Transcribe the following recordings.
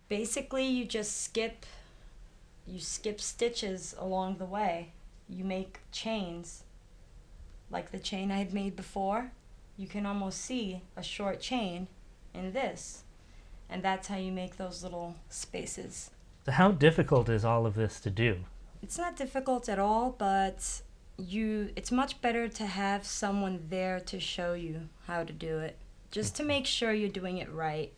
Basically, you skip stitches along the way. You make chains, like the chain I had made before. You can almost see a short chain in this, and that's how you make those little spaces. So how difficult is all of this to do? It's not difficult at all, but it's much better to have someone there to show you how to do it, just to make sure you're doing it right.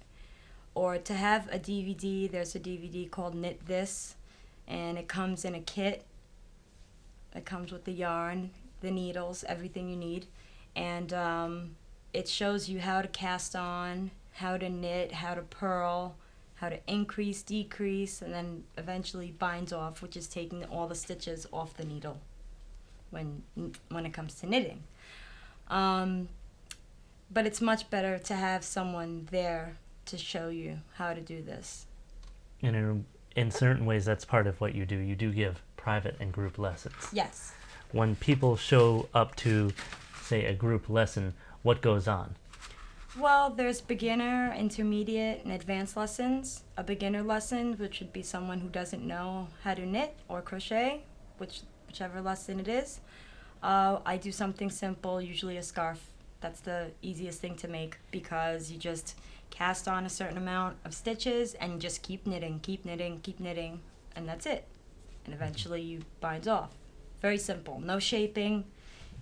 Or to have a DVD, there's a DVD called Knit This, and it comes in a kit. It comes with the yarn, the needles, everything you need. And it shows you how to cast on, how to knit, how to purl, how to increase, decrease, and then eventually binds off, which is taking all the stitches off the needle when it comes to knitting. But it's much better to have someone there to show you how to do this. And in certain ways, that's part of what you do. You do give private and group lessons. Yes. When people show up to, say, a group lesson, what goes on? Well, there's beginner, intermediate, and advanced lessons. A beginner lesson, which would be someone who doesn't know how to knit or crochet, whichever lesson it is. I do something simple, usually a scarf. That's the easiest thing to make because you just cast on a certain amount of stitches and you just keep knitting, keep knitting, keep knitting, and that's it. And eventually you bind off. Very simple. No shaping.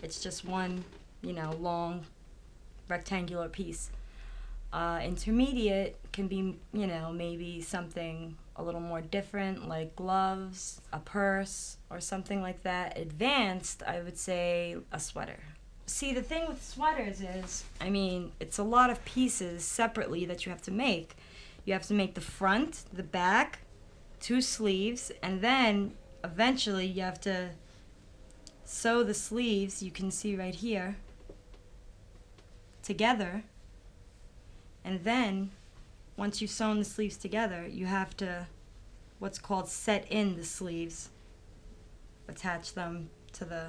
It's just one, long rectangular piece. Intermediate can be, maybe something a little more different, like gloves, a purse, or something like that. Advanced, I would say a sweater. See, the thing with sweaters is, it's a lot of pieces separately that you have to make. You have to make the front, the back, 2 sleeves, and then eventually you have to sew the sleeves, you can see right here, together. And then, once you've sewn the sleeves together, you have to, what's called set in the sleeves, attach them to the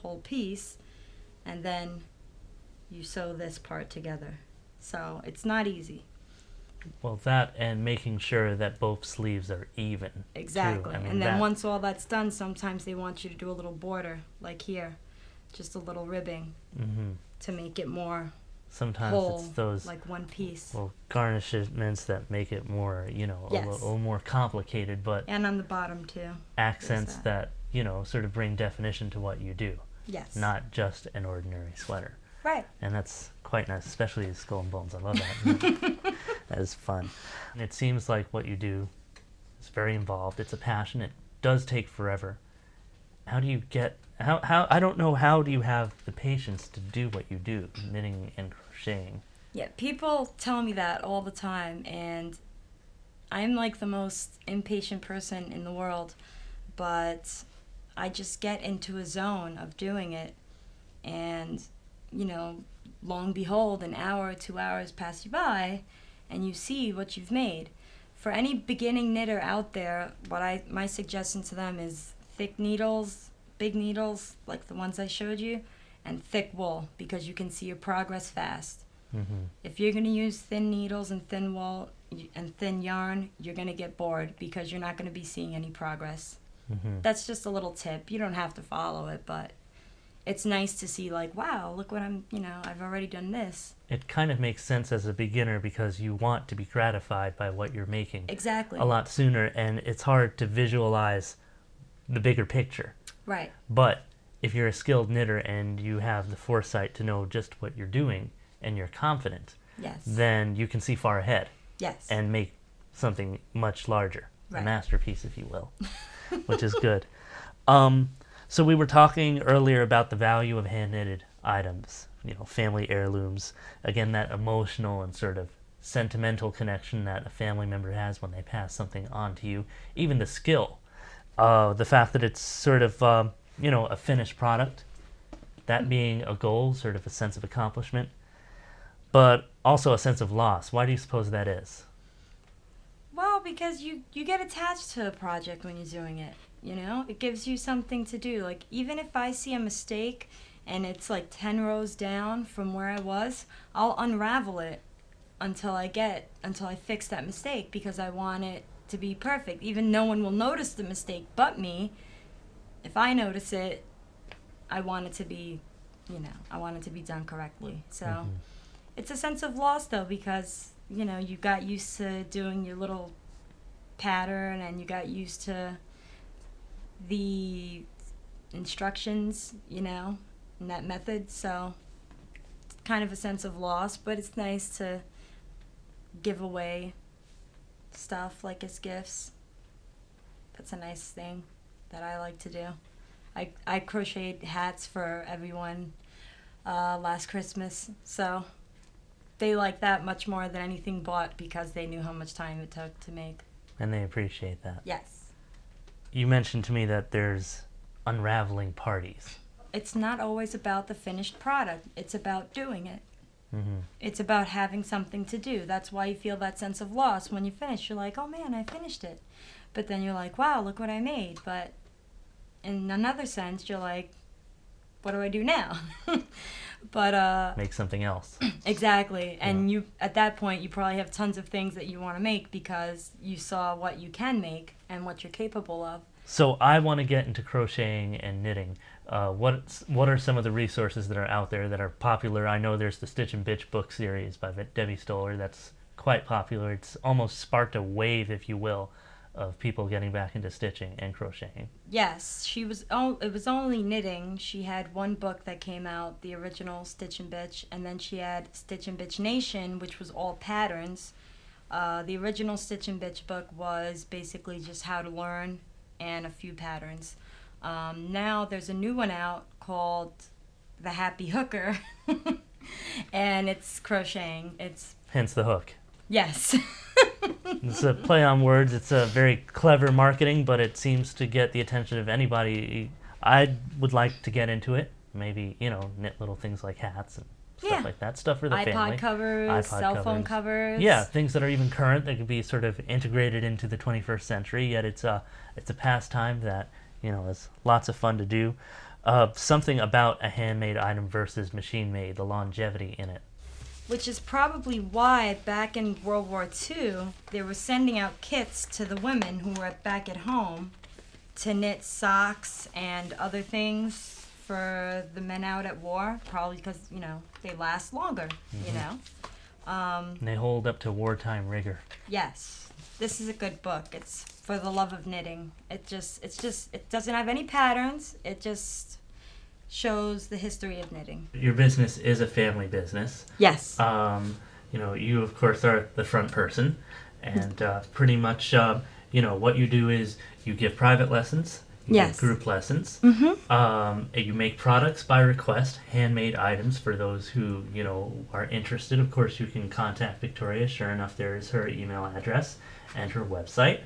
whole piece, and then you sew this part together. So it's not easy. Well, that and making sure that both sleeves are even. Exactly. Too. And then once all that's done, sometimes they want you to do a little border, like here, just a little ribbing to make it more sometimes whole, it's those like one piece. Well, garnishments that make it more, Yes. a little more complicated, but and on the bottom too. accents that, sort of bring definition to what you do. Yes. Not just an ordinary sweater. Right. And that's quite nice, especially Skull and Bones. I love that. That is fun. And it seems like what you do is very involved. It's a passion. It does take forever. How do you get... How I don't know, how do you have the patience to do what you do, knitting and crocheting? Yeah, people tell me that all the time, and I'm like the most impatient person in the world, but I just get into a zone of doing it, and, long and behold, an hour, 2 hours pass you by, and you see what you've made. For any beginning knitter out there, my suggestion to them is thick needles, big needles, like the ones I showed you, and thick wool, because you can see your progress fast. If you're going to use thin needles and thin wool and thin yarn, you're going to get bored because you're not going to be seeing any progress. That's just a little tip. You don't have to follow it, but it's nice to see, like, wow, look what I've already done this. It kind of makes sense as a beginner because you want to be gratified by what you're making. Exactly. A lot sooner, and it's hard to visualize the bigger picture. Right. But if you're a skilled knitter and you have the foresight to know just what you're doing and you're confident, Yes. then you can see far ahead. Yes. And make something much larger, right. A masterpiece, if you will, which is good. So we were talking earlier about the value of hand-knitted items, family heirlooms. Again, that emotional and sort of sentimental connection that a family member has when they pass something on to you. Even the skill, the fact that it's sort of, a finished product, that being a goal, sort of a sense of accomplishment, but also a sense of loss. Why do you suppose that is? Well, because you get attached to a project when you're doing it. It gives you something to do. Like, even if I see a mistake and it's like 10 rows down from where I was, I'll unravel it until I fix that mistake, because I want it to be perfect. Even no one will notice the mistake but me. If I notice it, I want it to be, I want it to be done correctly. So it's a sense of loss, though, because, you got used to doing your little pattern, and you got used to the instructions, in that method. So it's kind of a sense of loss, but it's nice to give away stuff like as gifts. That's a nice thing that I like to do. I crocheted hats for everyone last Christmas, so they like that much more than anything bought, because they knew how much time it took to make. And they appreciate that. Yes. You mentioned to me that there's unraveling parties. It's not always about the finished product. It's about doing it. Mm-hmm. It's about having something to do. That's why you feel that sense of loss. When you finish, you're like, oh man, I finished it. But then you're like, wow, look what I made. But in another sense, you're like, what do I do now? But make something else. Exactly. And you, at that point, you probably have tons of things that you want to make, because you saw what you can make and what you're capable of. So I want to get into crocheting and knitting. What are some of the resources that are out there that are popular? I know there's the Stitch and Bitch book series by Debbie Stoller that's quite popular. It's almost sparked a wave, if you will, of people getting back into stitching and crocheting. Yes, it was only knitting. She had one book that came out, the original Stitch and Bitch, and then she had Stitch and Bitch Nation, which was all patterns. The original Stitch and Bitch book was basically just how to learn and a few patterns. Now there's a new one out called The Happy Hooker, and it's crocheting. Hence the hook. Yes. It's a play on words. It's a very clever marketing, but it seems to get the attention of anybody. I would like to get into it. Maybe, knit little things like hats and stuff like that. Stuff for the family. iPod covers, cell phone covers. Yeah, things that are even current that can be sort of integrated into the 21st century, yet it's a pastime that, is lots of fun to do. Something about a handmade item versus machine-made, the longevity in it. Which is probably why back in World War II, they were sending out kits to the women who were back at home to knit socks and other things for the men out at war, probably because, they last longer, And they hold up to wartime rigor. Yes. This is a good book. It's for the love of knitting. It doesn't have any patterns. It just shows the history of knitting. Your business is a family business. Yes. You of course are the front person, and pretty much, what you do is you give private lessons, you give group lessons. Mm-hmm. You make products by request, handmade items for those who are interested. Of course, you can contact Victoria. Sure enough, there is her email address and her website.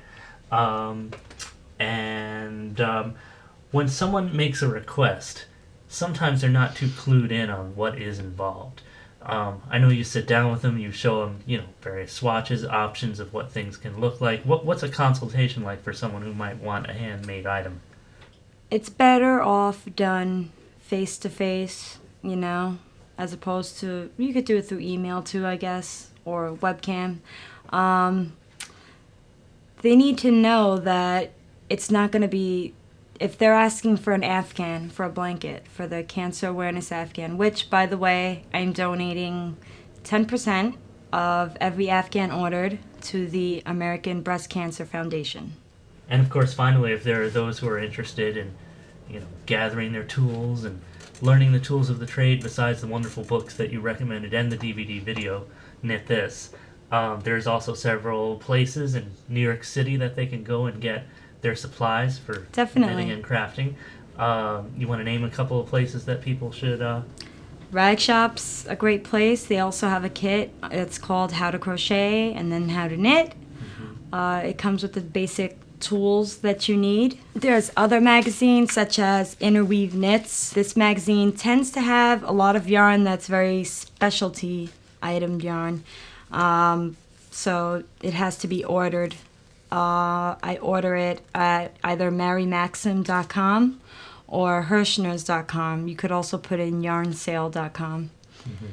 When someone makes a request, sometimes they're not too clued in on what is involved. I know you sit down with them, you show them, various swatches, options of what things can look like. What's a consultation like for someone who might want a handmade item? It's better off done face to face, as opposed to, you could do it through email too, I guess, or webcam. They need to know that it's not going to be, if they're asking for an Afghan, for a blanket, for the Cancer Awareness Afghan, which, by the way, I'm donating 10% of every Afghan ordered to the American Breast Cancer Foundation. And of course, finally, if there are those who are interested in, gathering their tools and learning the tools of the trade besides the wonderful books that you recommended and the DVD video, Knit This, there's also several places in New York City that they can go and get their supplies for knitting and crafting. You want to name a couple of places that people should... Rag Shop's a great place. They also have a kit. It's called How to Crochet and then How to Knit. Mm-hmm. It comes with the basic tools that you need. There's other magazines such as Interweave Knits. This magazine tends to have a lot of yarn that's very specialty item yarn. So it has to be ordered. I order it at either marymaxim.com or hirschners.com. You could also put in yarnsale.com. Mm-hmm.